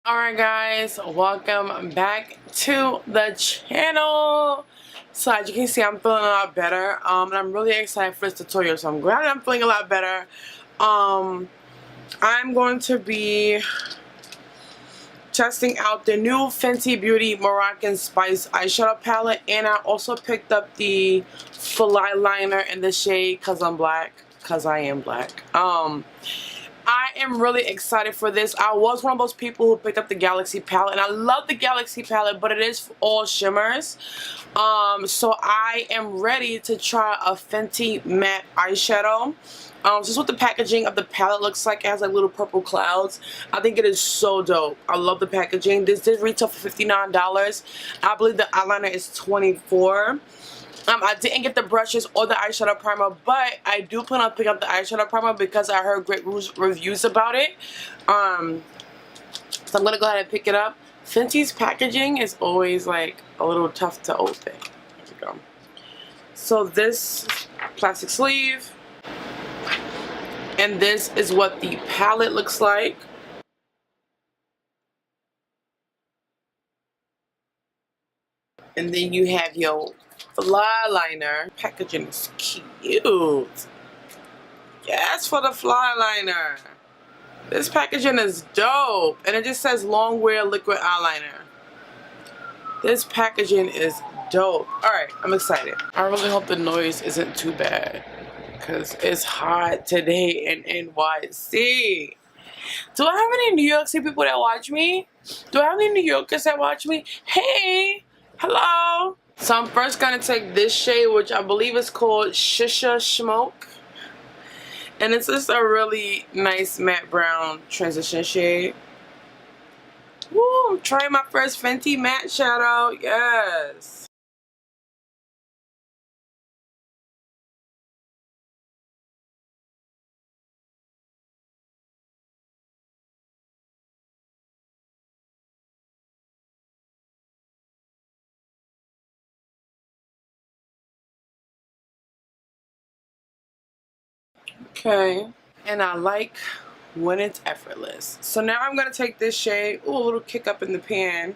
Alright guys, welcome back to the channel. So as you can see, I'm feeling a lot better. And I'm really excited for this tutorial. So I'm glad I'm feeling a lot better. I'm going to be testing out the new Fenty Beauty Moroccan Spice eyeshadow palette, and I also picked up the Flyliner in the shade Cause I'm Black. Cause I am black. I am really excited for this. I was one of those people who picked up the Galaxy palette, and I love the Galaxy palette, but it is all shimmers. So I am ready to try a Fenty matte eyeshadow. This is what the packaging of the palette looks like. It has like little purple clouds. I think it is so dope. I love the packaging. This did retail for $59. I believe the eyeliner is $24. I didn't get the brushes or the eyeshadow primer, but I do plan on picking up the eyeshadow primer because I heard great reviews about it. So I'm going to go ahead and pick it up. Fenty's packaging is always like a little tough to open. There we go. So this plastic sleeve. And this is what the palette looks like. And then you have your Flyliner. Packaging is cute. Yes, for the Flyliner. This packaging is dope. And it just says long wear liquid eyeliner. This packaging is dope. Alright, I'm excited. I really hope the noise isn't too bad, because it's hot today in NYC. Do I have any New York City people that watch me? Do I have any New Yorkers that watch me? Hey! Hello! So I'm first going to take this shade, which I believe is called Shisha Smoke. And it's just a really nice matte brown transition shade. Woo! I'm trying my first Fenty matte shadow. Yes! Okay. And I like when it's effortless. So now I'm going to take this shade. Ooh, a little kick up in the pan.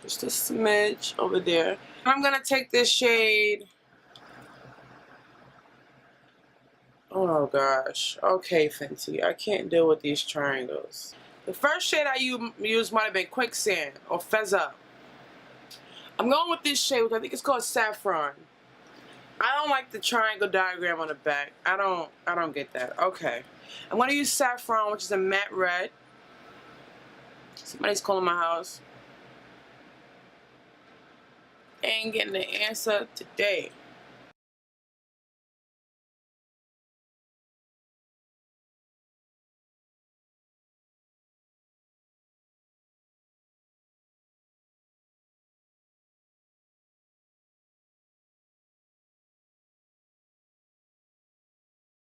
Just a smidge over there. I'm going to take this shade. Oh gosh. Okay, Fenty. I can't deal with these triangles. The first shade I used might have been Quicksand or Fezza. I'm going with this shade, which I think is called Saffron. I don't like the triangle diagram on the back. I don't get that. Okay. I'm going to use Saffron, which is a matte red. Somebody's calling my house. Ain't getting the answer today.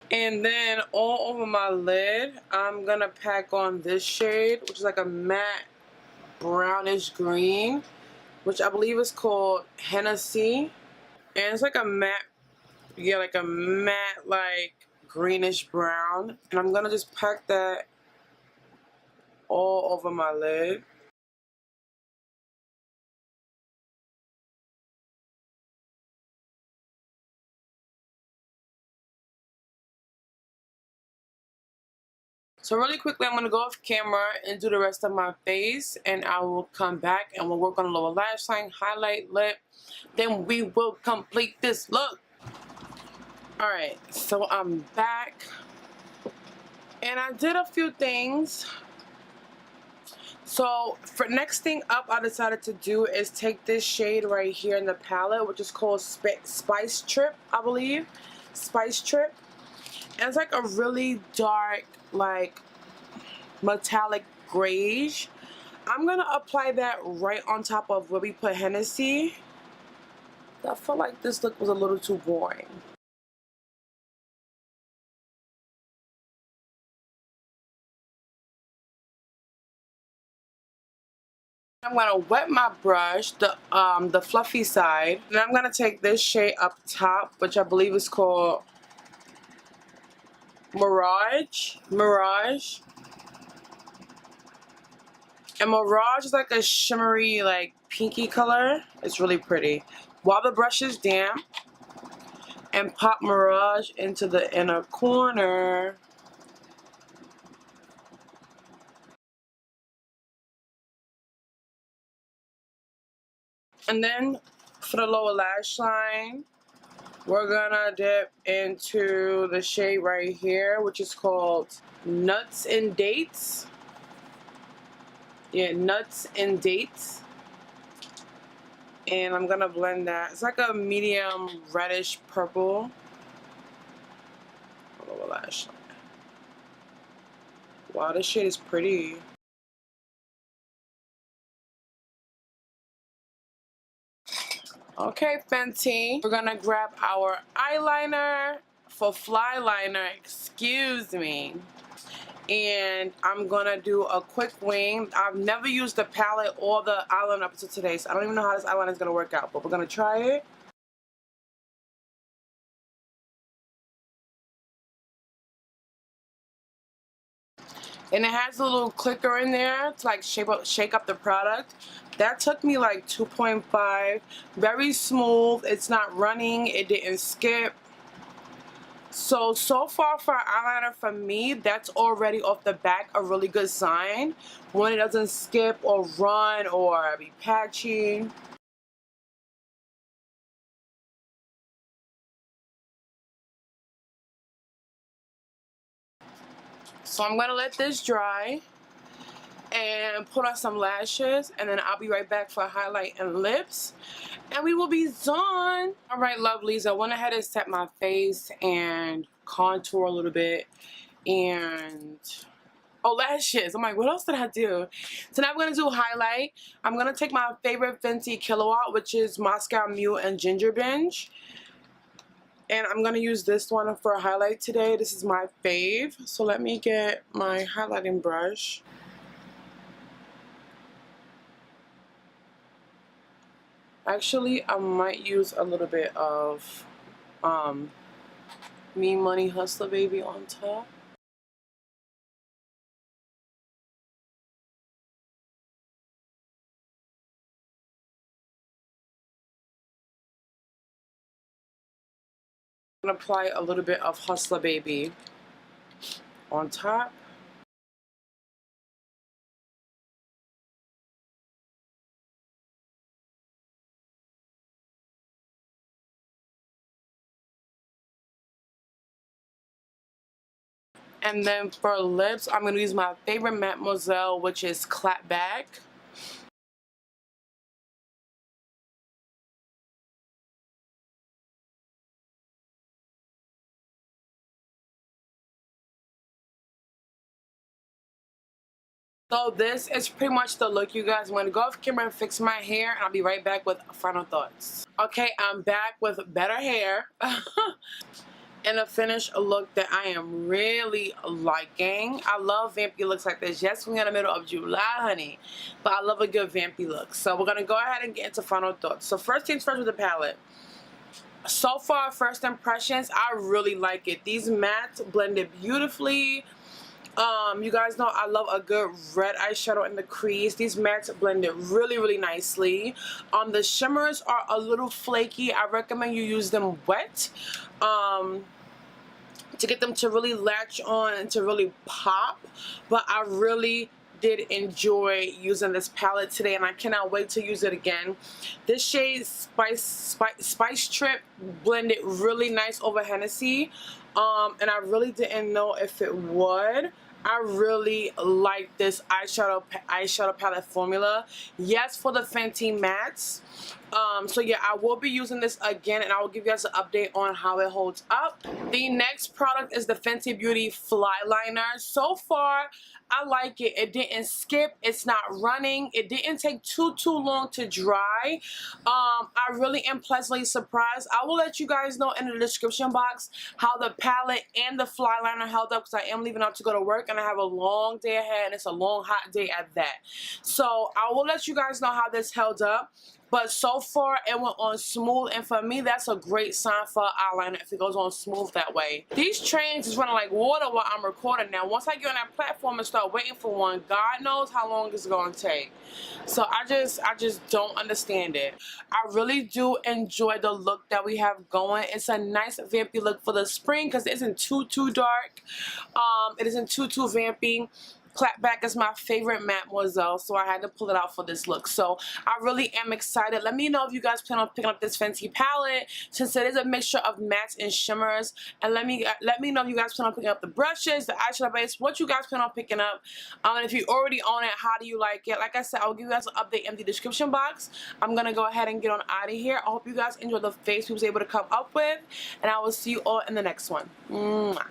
And then all over my lid, I'm going to pack on this shade, which is like a matte brownish green, which I believe is called Henna. And it's like a matte, yeah, like a matte, like greenish brown. And I'm going to just pack that all over my lid. So really quickly, I'm going to go off camera and do the rest of my face, and I will come back and we'll work on a lower lash line, highlight, lip. Then we will complete this look. Alright, so I'm back, and I did a few things. So for next thing up, I decided to do is take this shade right here in the palette, which is called Spice Trip, I believe. Spice Trip. And it's like a really dark, like metallic grayish. I'm gonna apply that right on top of where we put Hennessy. I felt like this look was a little too boring. I'm gonna wet my brush, the fluffy side, and I'm gonna take this shade up top, which I believe is called Mirage. And Mirage is like a shimmery, like pinky color. It's really pretty. While the brush is damp, and pop Mirage into the inner corner. And then for the lower lash line, we're gonna dip into the shade right here, which is called Nuts and Dates. Yeah, Nuts and Dates. And I'm gonna blend that. It's like a medium reddish purple. Lower lash line. Wow, this shade is pretty. Okay, Fenty. We're gonna grab our eyeliner for Flyliner, excuse me. And I'm gonna do a quick wing. I've never used the palette or the eyeliner up to today, so I don't even know how this eyeliner is gonna work out, but we're gonna try it. And it has a little clicker in there to like shake up the product. That took me like 2.5. Very smooth. It's not running. It didn't skip. So far for eyeliner for me, that's already off the back a really good sign. When it doesn't skip or run or be patchy. So I'm going to let this dry and put on some lashes, and then I'll be right back for highlight and lips, and we will be done. Alright lovelies, I went ahead and set my face and contour a little bit, and oh, lashes. I'm like, what else did I do? So now I'm going to do highlight. I'm going to take my favorite Fenty KillaWatt, which is Moscow Mule and Ginger Binge. And I'm going to use this one for a highlight today. This is my fave. So let me get my highlighting brush. Actually, I might use a little bit of Me Money Hustla Baby on top. I'm going to apply a little bit of Hustla Baby on top. And then for lips, I'm going to use my favorite Mademoiselle, which is Clap Back. So this is pretty much the look, you guys. I'm going to go off camera and fix my hair, and I'll be right back with final thoughts. Okay, I'm back with better hair. And a finished look that I am really liking. I love vampy looks like this. Yes, we're in the middle of July, honey, but I love a good vampy look. So we're going to go ahead and get into final thoughts. So first things first with the palette. So far, first impressions, I really like it. These mattes blended beautifully. You guys know I love a good red eyeshadow in the crease. These mattes blended really, really nicely. The shimmers are a little flaky. I recommend you use them wet to get them to really latch on and to really pop. But I really did enjoy using this palette today, and I cannot wait to use it again. This shade Spice Trip blended really nice over Hennessy, and I really didn't know if it would. I really like this eyeshadow palette formula. Yes, for the Fenty mattes. So yeah, I will be using this again, and I will give you guys an update on how it holds up. The next product is the Fenty Beauty Flyliner. So far, I like it. It didn't skip. It's not running. It didn't take too long to dry. I really am pleasantly surprised. I will let you guys know in the description box how the palette and the Flyliner held up, because I am leaving out to go to work and I have a long day ahead, and it's a long hot day at that. So I will let you guys know how this held up. But so far it went on smooth, and for me that's a great sign for eyeliner if it goes on smooth that way. These trains is running like water while I'm recording now. Once I get on that platform and start waiting for one, God knows how long it's going to take. So I just don't understand it. I really do enjoy the look that we have going. It's a nice vampy look for the spring because it isn't too dark. It isn't too vampy. Clapback is my favorite mademoiselle, so I had to pull it out for this look. So I really am excited. Let me know if you guys plan on picking up this Fenty palette, since it is a mixture of mattes and shimmers. And let me know if you guys plan on picking up the brushes, the eyeshadow base, what you guys plan on picking up. And if you already own it, how do you like it? Like I said, I'll give you guys an update in the description box. I'm gonna go ahead and get on out of here. I hope you guys enjoyed the face we was able to come up with, and I will see you all in the next one. Mwah.